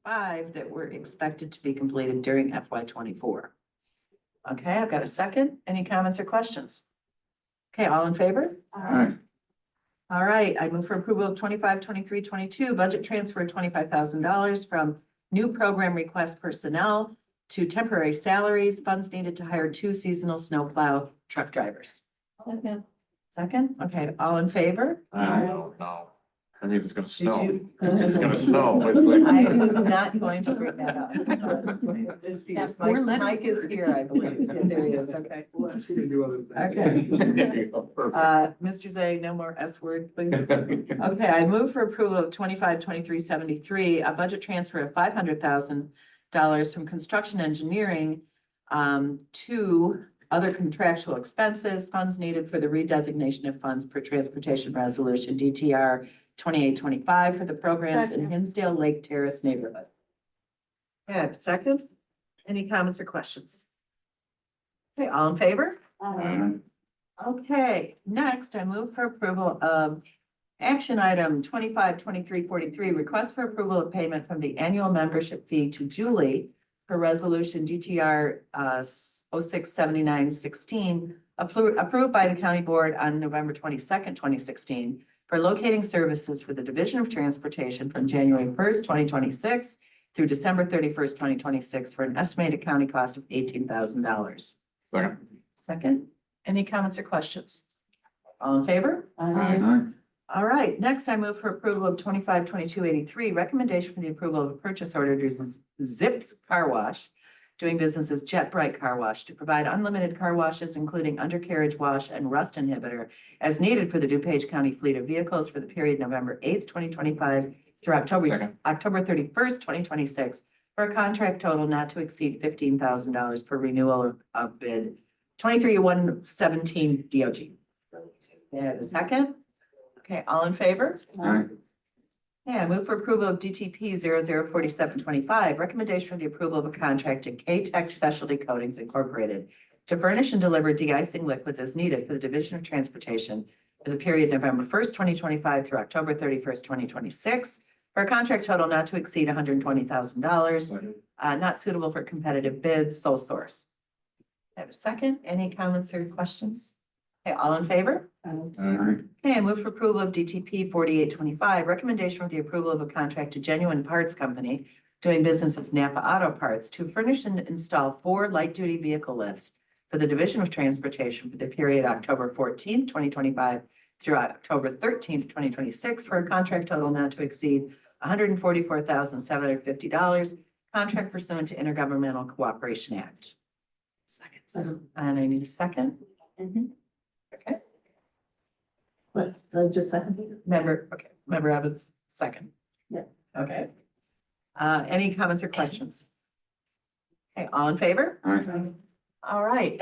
25 that were expected to be completed during FY 24. Okay, I've got a second. Any comments or questions? Okay, all in favor? Aye. All right, I move for approval of 25, 23, 22 budget transfer of $25,000 from new program request personnel to temporary salaries, funds needed to hire 2 seasonal snowplow truck drivers. Second. Second, okay, all in favor? Aye. No. That means it's gonna Did snow. you? It's gonna snow. It's like. I was not going to bring that up. Yes, Mike is here, I believe. There he is, okay. Okay. Mr. Zay, no more S word, please. Okay, I move for approval of 25, 23, 73, a budget transfer of $500,000 from construction engineering to other contractual expenses, funds needed for the redesignation of funds per transportation resolution, DTR 2825 for the programs in Hinsdale Lake Terrace neighborhood. Yeah, second. Any comments or questions? Okay, all in favor? Okay, next I move for approval of action item 25, 23, 43, request for approval of payment from the annual membership fee to Julie for resolution DTR 067916, approved by the county board on November 22nd, 2016, for locating services for the Division of Transportation from January 1st, 2026 through December 31st, 2026 for an estimated county cost of $18,000. Second. Second, any comments or questions? All in favor? Aye. All right, next I move for approval of 25, 22, 83, recommendation for the approval of a purchase order to Zips Car Wash, doing business as Jet Bright Car Wash, to provide unlimited car washes, including undercarriage wash and rust inhibitor, as needed for the DuPage County fleet of vehicles for the period November 8th, 2025 through October 31st, 2026, for a contract total not to exceed $15,000 per renewal of bid 23-117 DOT. And a second? Okay, all in favor? Aye. Yeah, I move for approval of DTP 004725, recommendation for the approval of a contract to K-Tech Specialty Coatings Incorporated to furnish and deliver de-icing liquids as needed for the Division of Transportation for the period November 1st, 2025 through October 31st, 2026, for a contract total not to exceed $120,000, not suitable for competitive bids, sole source. I have a second. Any comments or questions? Okay, all in favor? Aye. Okay, I move for approval of DTP 4825, recommendation for the approval of a contract to Genuine Parts Company doing business as Napa Auto Parts to furnish and install 4 light-duty vehicle lifts for the Division of Transportation for the period October 14th, 2025 through October 13th, 2026 for a contract total not to exceed $144,750, contract pursuant to Intergovernmental Cooperation Act. Second. And I need a second. Okay. What, just second? Member Evans, second. Yeah. Okay. Any comments or questions? Okay, all in favor? Aye. All right.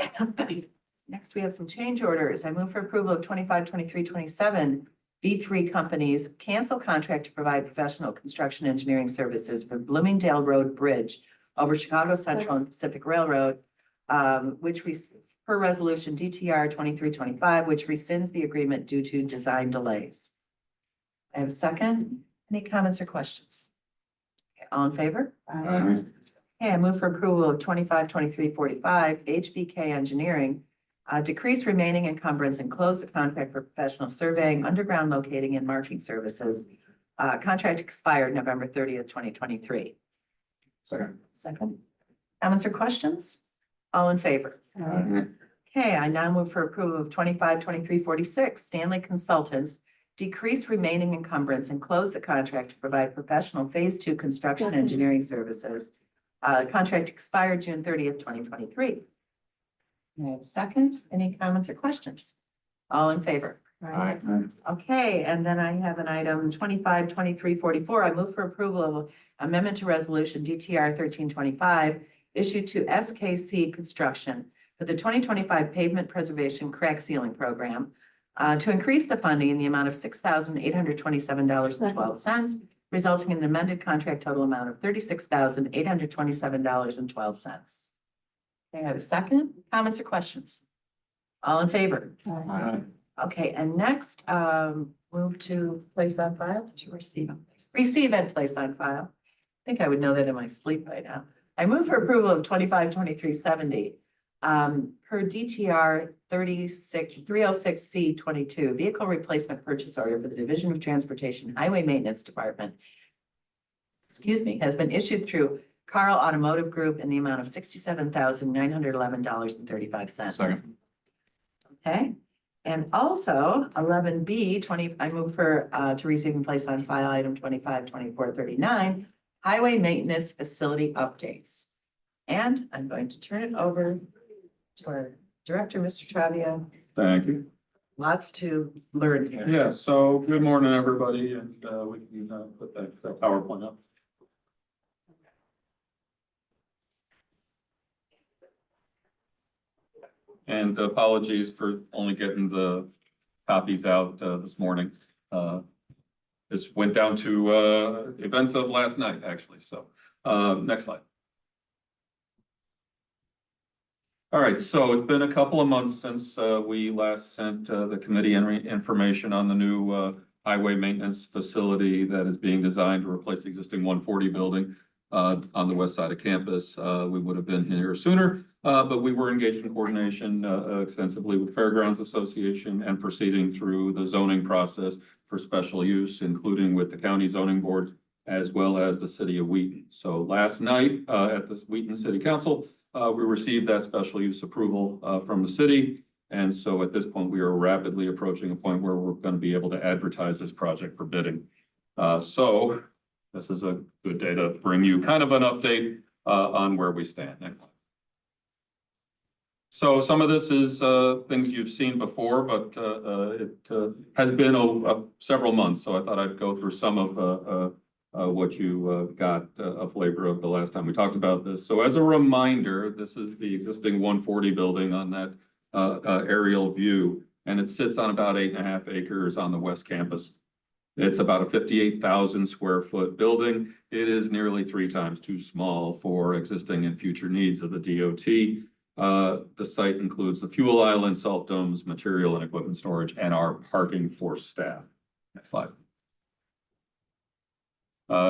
Next, we have some change orders. I move for approval of 25, 23, 27 B3 companies cancel contract to provide professional construction engineering services for Bloomingdale Road Bridge over Chicago Central and Pacific Railroad, which we per resolution DTR 2325, which rescinds the agreement due to design delays. I have a second. Any comments or questions? Okay, all in favor? Aye. Okay, I move for approval of 25, 23, 45 HBK Engineering, decrease remaining encumbrance and close the contract for professional surveying, underground locating and marking services. Contract expired November 30th, 2023. Second. Second. Comments or questions? All in favor? Aye. Okay, I now move for approval of 25, 23, 46 Stanley Consultants, decrease remaining encumbrance and close the contract to provide professional phase 2 construction engineering services. Contract expired June 30th, 2023. May I have a second? Any comments or questions? All in favor? Aye. Okay, and then I have an item 25, 23, 44. I move for approval of amendment to resolution DTR 1325 issued to SKC Construction for the 2025 pavement preservation crack sealing program to increase the funding in the amount of $6,827.12, resulting in an amended contract total amount of $36,827.12. Okay, I have a second. Comments or questions? All in favor? Aye. Okay, and next, move to place on file. Did you receive and place? Receive and place on file. think I would know that in my sleep by now. I move for approval of 25-2370. Per DTR 306C22, vehicle replacement purchase order for the Division of Transportation Highway Maintenance Department. Excuse me, has been issued through Carl Automotive Group in the amount of $67,911.35. Second. Okay, and also 11B 20, I move for to receive and place on file item 25-2439, highway maintenance facility updates. And I'm going to turn it over to our director, Mr. Travia. Thank you. Lots to learn here. Yeah, so good morning, everybody, and we can put that PowerPoint up. And apologies for only getting the copies out this morning. This went down to events of last night, actually, so next slide. All right, so it's been a couple of months since we last sent the committee information on the new highway maintenance facility that is being designed to replace the existing 140 building on the west side of campus. We would have been here sooner, but we were engaged in coordination extensively with Fairgrounds Association and proceeding through the zoning process for special use, including with the county zoning board, as well as the city of Wheaton. So last night at the Wheaton City Council, we received that special use approval from the city. And so at this point, we are rapidly approaching a point where we're going to be able to advertise this project for bidding. So this is a good day to bring you kind of an update on where we stand. Next slide. So some of this is things you've seen before, but it has been several months. So I thought I'd go through some of what you got a flavor of the last time we talked about this. So as a reminder, this is the existing 140 building on that aerial view, and it sits on about 8.5 acres on the west campus. It's about a 58,000 square foot building. It is nearly 3 times too small for existing and future needs of the DOT. The site includes the fuel island, salt domes, material and equipment storage, and our parking for staff. Next slide.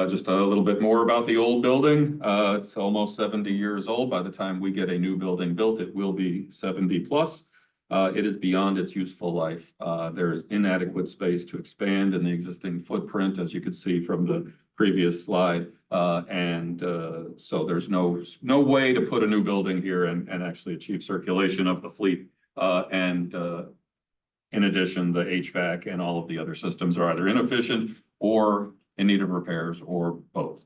Just a little bit more about the old building. It's almost 70 years old. By the time we get a new building built, it will be 70 plus. It is beyond its useful life. There is inadequate space to expand in the existing footprint, as you could see from the previous slide. So there's no way to put a new building here and actually achieve circulation of the fleet. In addition, the HVAC and all of the other systems are either inefficient or in need of repairs or both.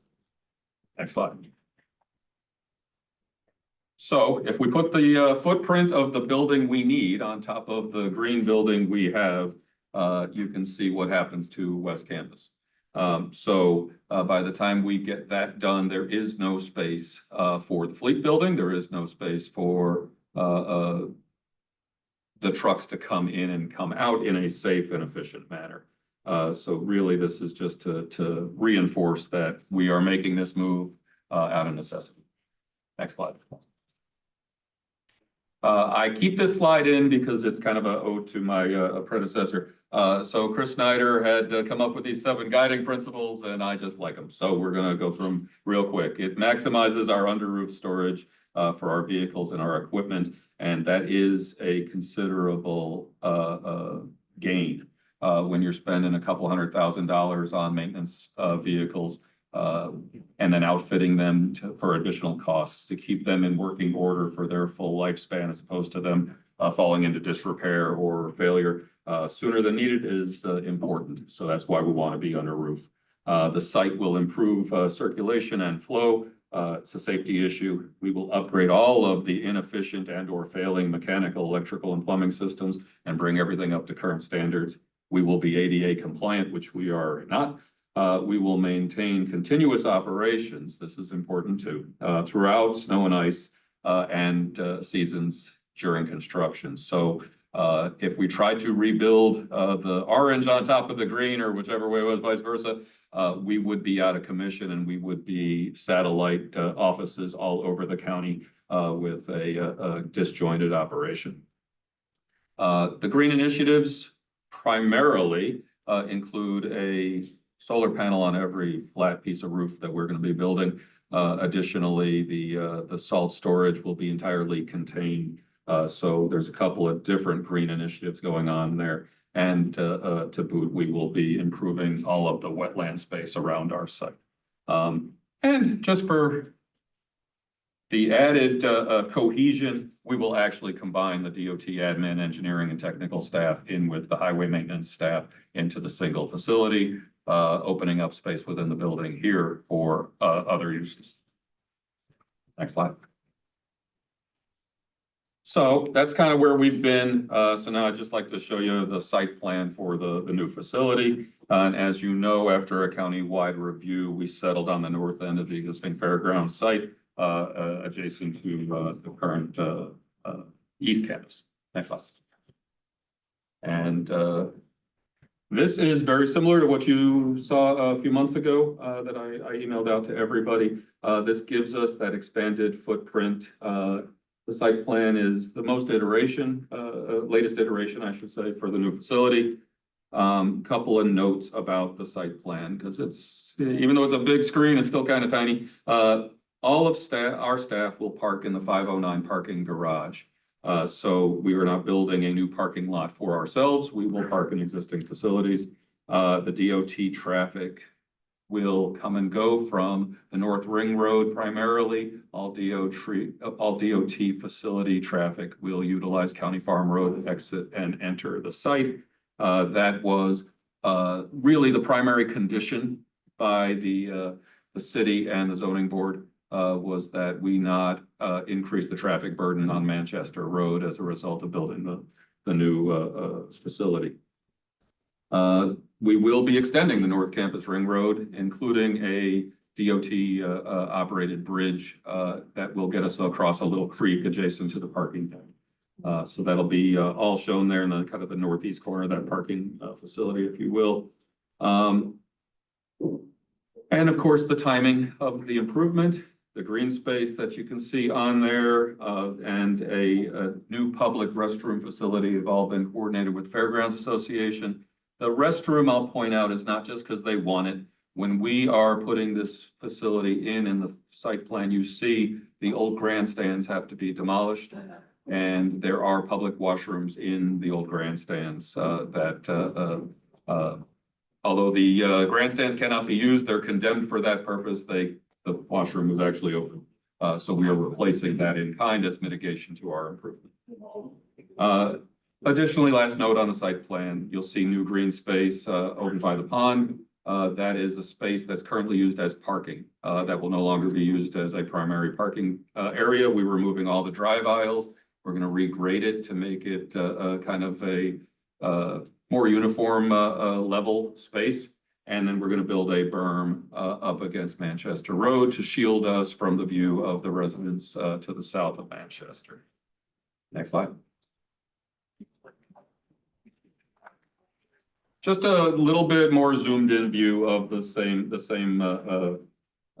Next slide. So if we put the footprint of the building we need on top of the green building we have, you can see what happens to West Campus. By the time we get that done, there is no space for the fleet building. There is no space for the trucks to come in and come out in a safe and efficient manner. So really, this is just to reinforce that we are making this move out of necessity. Next slide. I keep this slide in because it's kind of an ode to my predecessor. So Chris Snyder had come up with these 7 guiding principles, and I just like them. So we're going to go through them real quick. It maximizes our under roof storage for our vehicles and our equipment, and that is a considerable gain. When you're spending a couple $100,000 on maintenance vehicles and then outfitting them for additional costs to keep them in working order for their full lifespan, as opposed to them falling into disrepair or failure sooner than needed is important. So that's why we want to be under roof. The site will improve circulation and flow. It's a safety issue. We will upgrade all of the inefficient and or failing mechanical, electrical, and plumbing systems and bring everything up to current standards. We will be ADA compliant, which we are not. We will maintain continuous operations. This is important too, throughout snow and ice and seasons during construction. So if we try to rebuild the orange on top of the green, or whichever way it was, vice versa, we would be out of commission and we would be satellite offices all over the county with a disjointed operation. The green initiatives primarily include a solar panel on every flat piece of roof that we're going to be building. Additionally, the salt storage will be entirely contained. So there's a couple of different green initiatives going on there. And to boot, we will be improving all of the wetland space around our site. And just for the added cohesion, we will actually combine the DOT admin, engineering, and technical staff in with the highway maintenance staff into the single facility, opening up space within the building here for other uses. Next slide. So that's kind of where we've been. So now I'd just like to show you the site plan for the new facility. And as you know, after a county-wide review, we settled on the north end of the existing fairground site, adjacent to the current East Campus. Next slide. And this is very similar to what you saw a few months ago that I emailed out to everybody. This gives us that expanded footprint. The site plan is the latest iteration, I should say, for the new facility. Couple of notes about the site plan, because even though it's a big screen, it's still kind of tiny. All of our staff will park in the 509 parking garage. So we are not building a new parking lot for ourselves. We will park in existing facilities. The DOT traffic will come and go from the North Ring Road primarily. All DOT facility traffic will utilize County Farm Road, exit and enter the site. That was really the primary condition by the city and the zoning board, was that we not increase the traffic burden on Manchester Road as a result of building the new facility. We will be extending the North Campus Ring Road, including a DOT operated bridge that will get us across a little creek adjacent to the parking deck. So that'll be all shown there in the kind of the northeast corner of that parking facility, if you will. And of course, the timing of the improvement, the green space that you can see on there, and a new public restroom facility have all been coordinated with Fairgrounds Association. The restroom, I'll point out, is not just because they want it. When we are putting this facility in the site plan, you see the old grandstands have to be demolished. And there are public washrooms in the old grandstands although the grandstands cannot be used, they're condemned for that purpose. The washroom was actually open. So we are replacing that in kind as mitigation to our improvement. Additionally, last note on the site plan, you'll see new green space over by the pond. That is a space that's currently used as parking. That will no longer be used as a primary parking area. We're removing all the drive aisles. We're going to regrade it to make it kind of a more uniform level space. And then we're going to build a berm up against Manchester Road to shield us from the view of the residents to the south of Manchester. Next slide. Just a little bit more zoomed in view of the same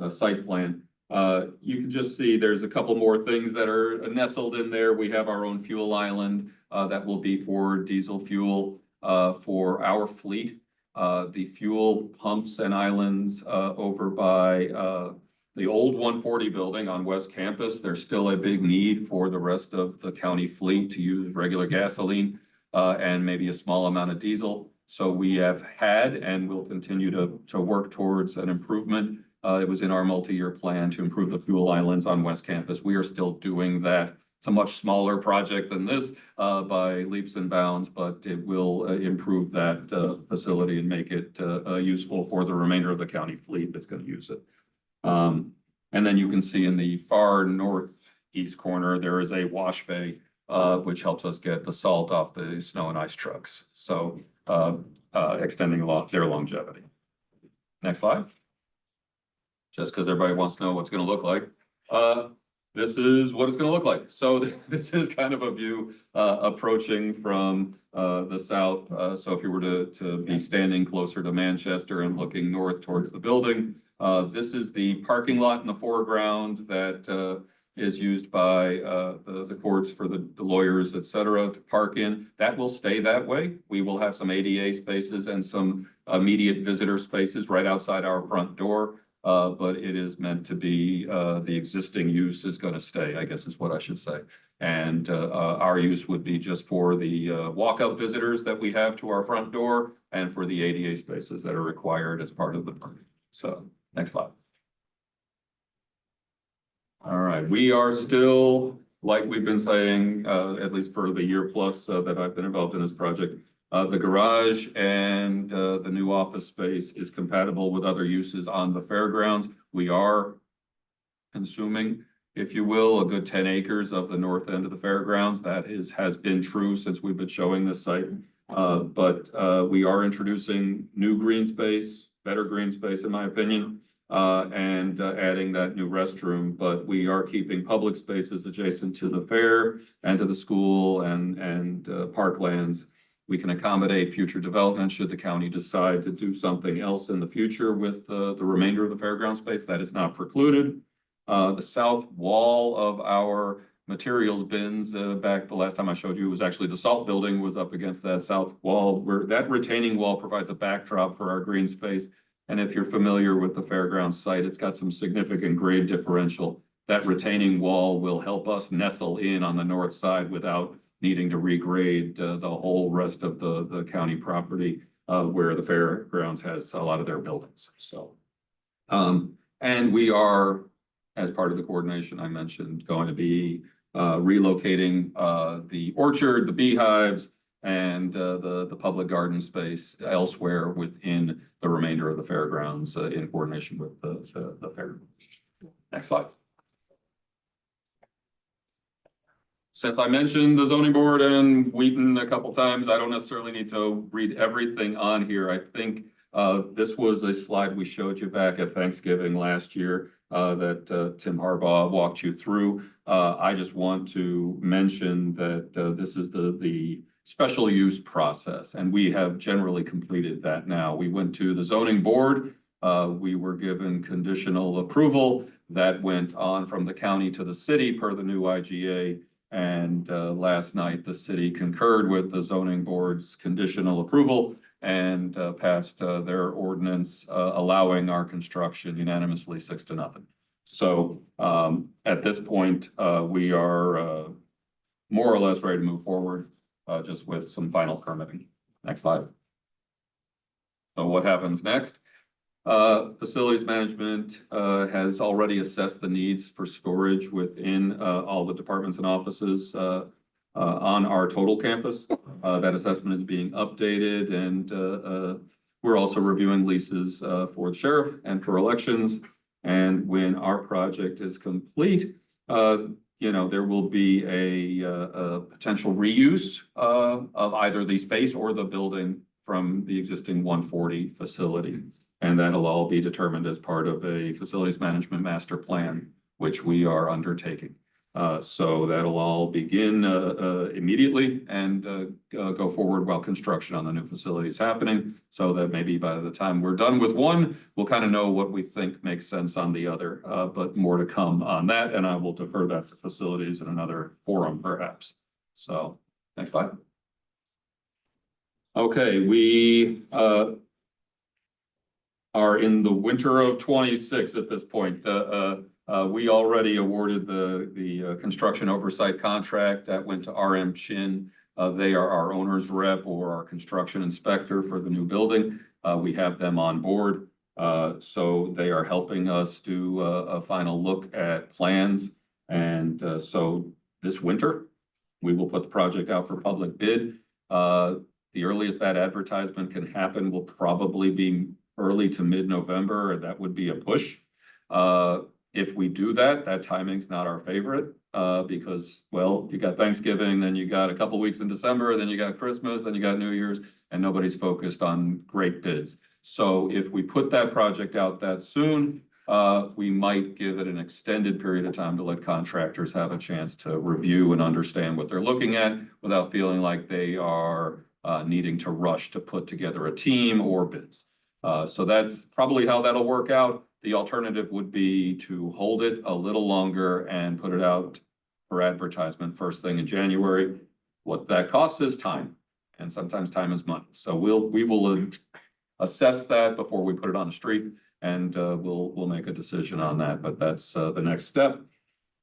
site plan. You can just see there's a couple more things that are nestled in there. We have our own fuel island that will be for diesel fuel for our fleet. The fuel pumps and islands over by the old 140 building on West Campus. There's still a big need for the rest of the county fleet to use regular gasoline and maybe a small amount of diesel. So we have had and will continue to work towards an improvement. It was in our multi-year plan to improve the fuel islands on West Campus. We are still doing that. It's a much smaller project than this by leaps and bounds, but it will improve that facility and make it useful for the remainder of the county fleet that's going to use it. And then you can see in the far northeast corner, there is a wash bay, which helps us get the salt off the snow and ice trucks. So extending their longevity. Next slide. Just because everybody wants to know what's going to look like. This is what it's going to look like. So this is kind of a view approaching from the south. So if you were to be standing closer to Manchester and looking north towards the building, this is the parking lot in the foreground that is used by the courts for the lawyers, et cetera, to park in. That will stay that way. We will have some ADA spaces and some immediate visitor spaces right outside our front door. But it is meant to be, the existing use is going to stay, I guess is what I should say. And our use would be just for the walk-up visitors that we have to our front door and for the ADA spaces that are required as part of the permit. So next slide. All right, we are still, like we've been saying, at least for the year plus that I've been involved in this project, the garage and the new office space is compatible with other uses on the fairgrounds. We are consuming, if you will, a good 10 acres of the north end of the fairgrounds. That has been true since we've been showing this site. But we are introducing new green space, better green space in my opinion, and adding that new restroom. But we are keeping public spaces adjacent to the fair and to the school and parklands. We can accommodate future development should the county decide to do something else in the future with the remainder of the fairground space. That is not precluded. The south wall of our materials bins, back the last time I showed you, was actually the salt building was up against that south wall, where that retaining wall provides a backdrop for our green space. And if you're familiar with the fairgrounds site, it's got some significant grade differential. That retaining wall will help us nestle in on the north side without needing to regrade the whole rest of the county property where the fairgrounds has a lot of their buildings. So, and we are, as part of the coordination I mentioned, going to be relocating the orchard, the beehives, and the public garden space elsewhere within the remainder of the fairgrounds in coordination with the fair. Next slide. Since I mentioned the zoning board and Wheaton a couple times, I don't necessarily need to read everything on here. I think this was a slide we showed you back at Thanksgiving last year that Tim Harbaugh walked you through. I just want to mention that this is the special use process, and we have generally completed that now. We went to the zoning board. We were given conditional approval that went on from the county to the city per the new IGA. And last night, the city concurred with the zoning board's conditional approval and passed their ordinance allowing our construction unanimously 6-0. So at this point, we are more or less ready to move forward just with some final permitting. Next slide. So what happens next? Facilities management has already assessed the needs for storage within all the departments and offices on our total campus. That assessment is being updated, and we're also reviewing leases for the sheriff and for elections. And when our project is complete, there will be a potential reuse of either the space or the building from the existing 140 facility. And that'll all be determined as part of a facilities management master plan, which we are undertaking. So that'll all begin immediately and go forward while construction on the new facility is happening. So that maybe by the time we're done with one, we'll kind of know what we think makes sense on the other, but more to come on that. And I will defer that to facilities in another forum, perhaps. So next slide. Okay, we are in the winter of 26 at this point. We already awarded the construction oversight contract that went to RM Chin. They are our owner's rep or our construction inspector for the new building. We have them on board. So they are helping us do a final look at plans. And so this winter, we will put the project out for public bid. The earliest that advertisement can happen will probably be early to mid-November, and that would be a push. If we do that, that timing's not our favorite because, well, you got Thanksgiving, then you got a couple weeks in December, then you got Christmas, then you got New Year's, and nobody's focused on great bids. So if we put that project out that soon, we might give it an extended period of time to let contractors have a chance to review and understand what they're looking at without feeling like they are needing to rush to put together a team or bids. So that's probably how that'll work out. The alternative would be to hold it a little longer and put it out for advertisement first thing in January. What that costs is time, and sometimes time is money. So we will assess that before we put it on the street, and we'll make a decision on that, but that's the next step.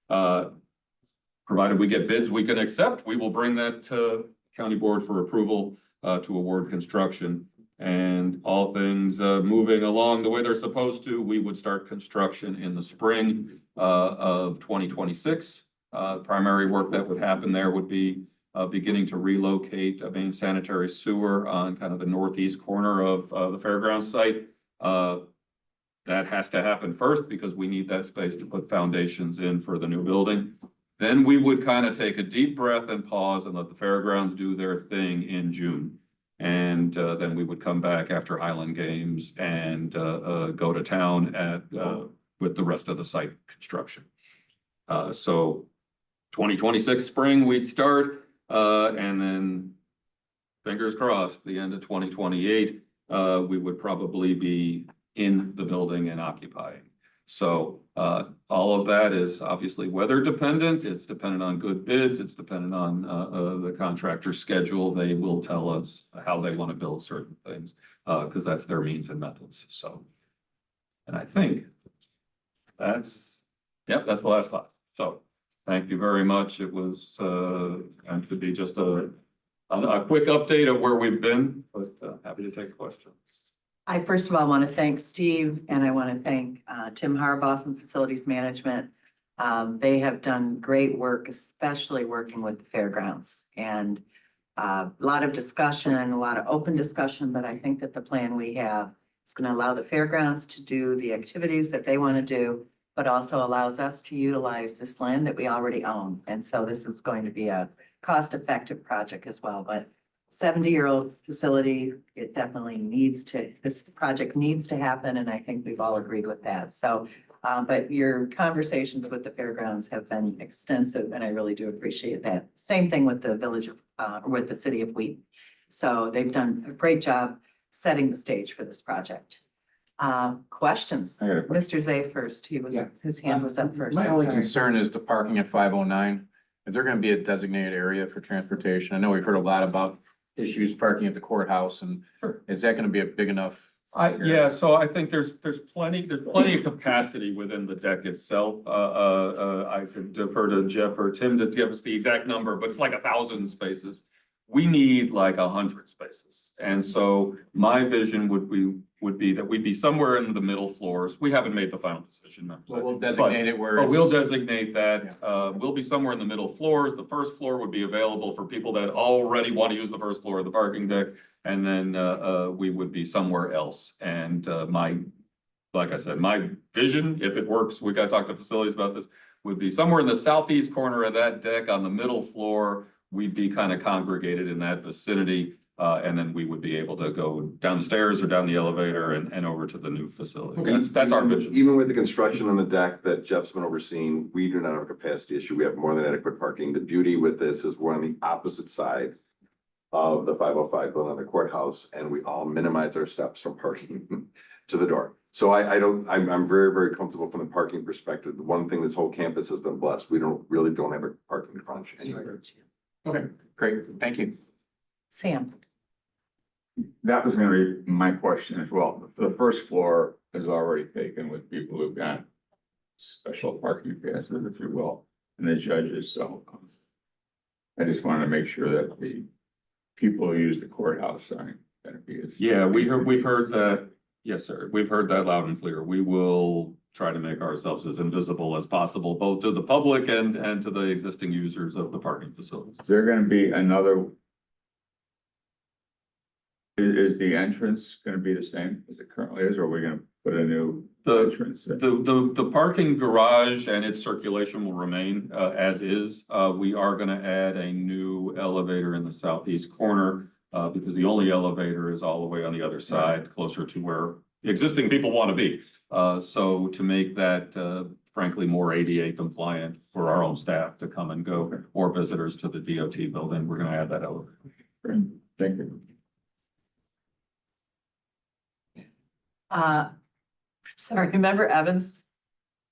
Provided we get bids we can accept, we will bring that to county board for approval to award construction. And all things moving along the way they're supposed to, we would start construction in the spring of 2026. Primary work that would happen there would be beginning to relocate a main sanitary sewer on kind of the northeast corner of the fairgrounds site. That has to happen first because we need that space to put foundations in for the new building. Then we would kind of take a deep breath and pause and let the fairgrounds do their thing in June. And then we would come back after Highland Games and go to town with the rest of the site construction. So 2026 spring, we'd start, and then fingers crossed, the end of 2028, we would probably be in the building and occupying. So all of that is obviously weather dependent. It's dependent on good bids. It's dependent on the contractor's schedule. They will tell us how they want to build certain things because that's their means and methods. So, and I think that's the last slide. So thank you very much. It was going to be just a quick update of where we've been, but happy to take questions. I first of all want to thank Steve and I want to thank Tim Harbaugh from Facilities Management. They have done great work, especially working with the fairgrounds, and a lot of discussion, a lot of open discussion, but I think that the plan we have is going to allow the fairgrounds to do the activities that they want to do, but also allows us to utilize this land that we already own. And so this is going to be a cost-effective project as well, but 70-year-old facility, it definitely needs to, this project needs to happen, and I think we've all agreed with that. So, but your conversations with the fairgrounds have been extensive, and I really do appreciate that. Same thing with the village of, with the city of Wheaton. So they've done a great job setting the stage for this project. Questions? I got a question. Mr. Zay first. His hand was up first. My only Sorry. concern is the parking at 509. Is there going to be a designated area for transportation? I know we've heard a lot about issues parking at the courthouse, and Sure. is that going to be a big enough? Yeah, so I think there's plenty of capacity within the deck itself. I could defer to Jeff or Tim to give us the exact number, but it's like 1,000 spaces. We need like 100 spaces. And so my vision would be that we'd be somewhere in the middle floors. We haven't made the final decision. Well, we'll designate it where But it's. we'll designate that. We'll be somewhere in the middle floors. The first floor would be available for people that already want to use the first floor of the parking deck. And then we would be somewhere else. And like I said, my vision, if it works, we got to talk to facilities about this, would be somewhere in the southeast corner of that deck on the middle floor. We'd be kind of congregated in that vicinity. And then we would be able to go down the stairs or down the elevator and over to the new facility. Okay. That's our vision. Even with the construction on the deck that Jeff's been overseeing, we do not have a capacity issue. We have more than adequate parking. The beauty with this is we're on the opposite side of the 505 building on the courthouse, and we all minimize our steps from parking to the door. So I'm very, very comfortable from the parking perspective. The one thing this whole campus has been blessed, we really don't have a parking crunch anywhere. Okay, great. Thank you. Sam. That was gonna be my question as well. The first floor is already taken with people who've got special parking passes, if you will, and the judges, so. I just wanted to make sure that the people who use the courthouse aren't gonna be as. Yeah, we've heard that. Yes, sir. We've heard that loud and clear. We will try to make ourselves as invisible as possible, both to the public and to the existing users of the parking facilities. Is there gonna be another? Is the entrance gonna be the same as it currently is, or are we gonna put a new entrance in? The parking garage and its circulation will remain as is. We are gonna add a new elevator in the southeast corner because the only elevator is all the way on the other side, closer to where the existing people want to be. So to make that frankly more ADA compliant for our own staff to come and go, or visitors to the DOT building, we're gonna add that elevator. Great. Thank you. Sorry, Member Evans.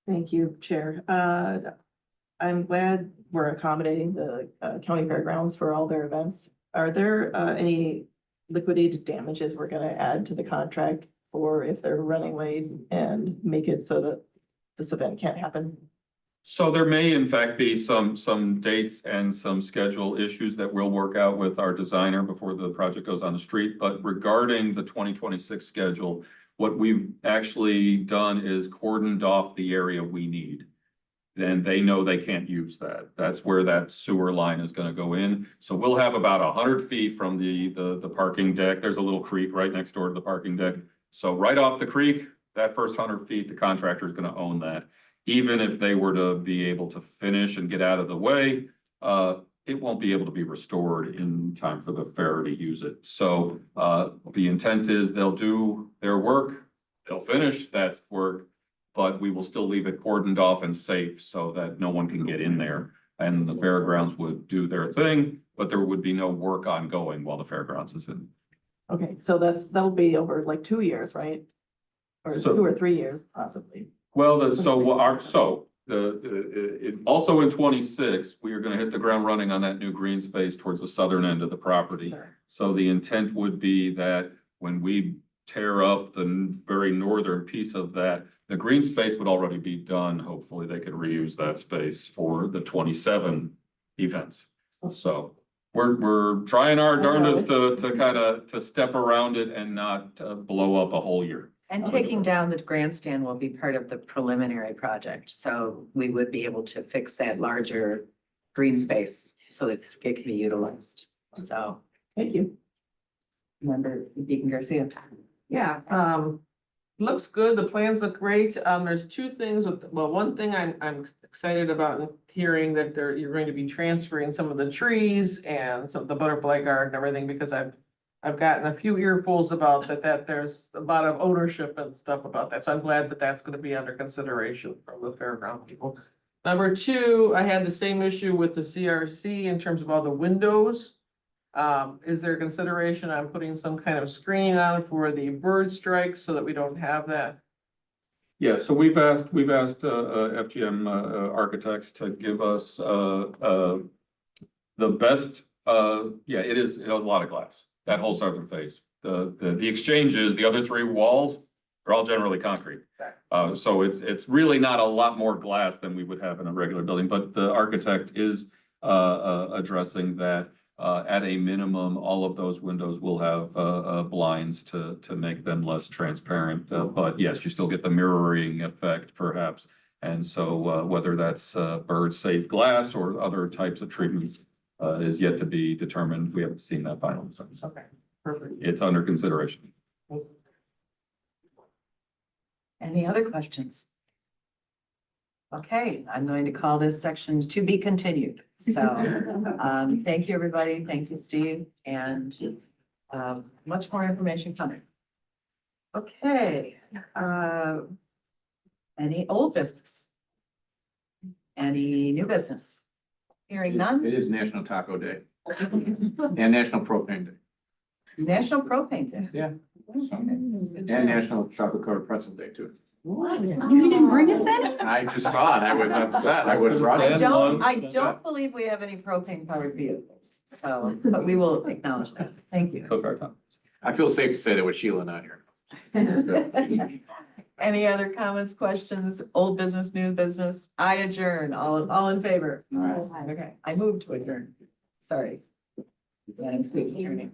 Thank you, Chair. I'm glad we're accommodating the county fairgrounds for all their events. Are there any liquidated damages we're gonna add to the contract for if they're running late and make it so that this event can't happen? So there may in fact be some dates and some schedule issues that we'll work out with our designer before the project goes on the street. But regarding the 2026 schedule, what we've actually done is cordoned off the area we need. Then they know they can't use that. That's where that sewer line is gonna go in. So we'll have about 100 feet from the parking deck. There's a little creek right next door to the parking deck. So right off the creek, that first 100 feet, the contractor is gonna own that. Even if they were to be able to finish and get out of the way, it won't be able to be restored in time for the fair to use it. So, the intent is they'll do their work, they'll finish that work, but we will still leave it cordoned off and safe so that no one can get in there. And the fairgrounds would do their thing, but there would be no work ongoing while the fairgrounds is in. Okay, so that'll be over like 2 years, right? Or So- 2 or 3 years possibly. Well, also in 26, we are gonna hit the ground running on that new green space towards the southern end of the property. Sure. So the intent would be that when we tear up the very northern piece of that, the green space would already be done. Hopefully they could reuse that space for the 27 events. So we're trying our darndest to kind of step around it and not blow up a whole year. And taking down the grandstand will be part of the preliminary project, so we would be able to fix that larger green space so that it can be utilized. So, Thank you. member Deacon Garcia. Yeah, looks good. The plans look great. There's two things one thing I'm excited about and hearing that you're going to be transferring some of the trees and some of the butterfly garden and everything, because I've gotten a few earfuls about that there's a lot of ownership and stuff about that. So I'm glad that that's gonna be under consideration from the fairground people. Number two, I had the same issue with the CRC in terms of all the windows. Is there consideration on putting some kind of screening on for the bird strikes so that we don't have that? Yeah, so we've asked FGM architects to give us the best, it has a lot of glass, that whole southern face. The exchanges, the other 3 walls are all generally concrete. So it's really not a lot more glass than we would have in a regular building, but the architect is addressing that. At a minimum, all of those windows will have blinds to make them less transparent. But yes, you still get the mirroring effect perhaps. And so whether that's bird-safe glass or other types of treatment is yet to be determined. We haven't seen that final design. Okay, perfect. It's under consideration. Any other questions? Okay, I'm going to call this section to be continued. So, thank you, everybody. Thank you, Steve, and much more information coming. Okay, any old business? Any new business? Hearing none? It is National Taco Day and National Propane Day. National Propane Day. Yeah. That's good to And know. National Chocolate Covered Pretzel Day too. What? You didn't bring us in? I just saw it. I was upset. I would have brought I it. don't believe we have any propane powered vehicles, so, but we will acknowledge that. Thank you. Cook our time. I feel safe to say that with Sheila not here. Any other comments, questions, old business, new business? I adjourn. All in favor? All right. Okay, I move to adjourn. Sorry. Madam State's Attorney.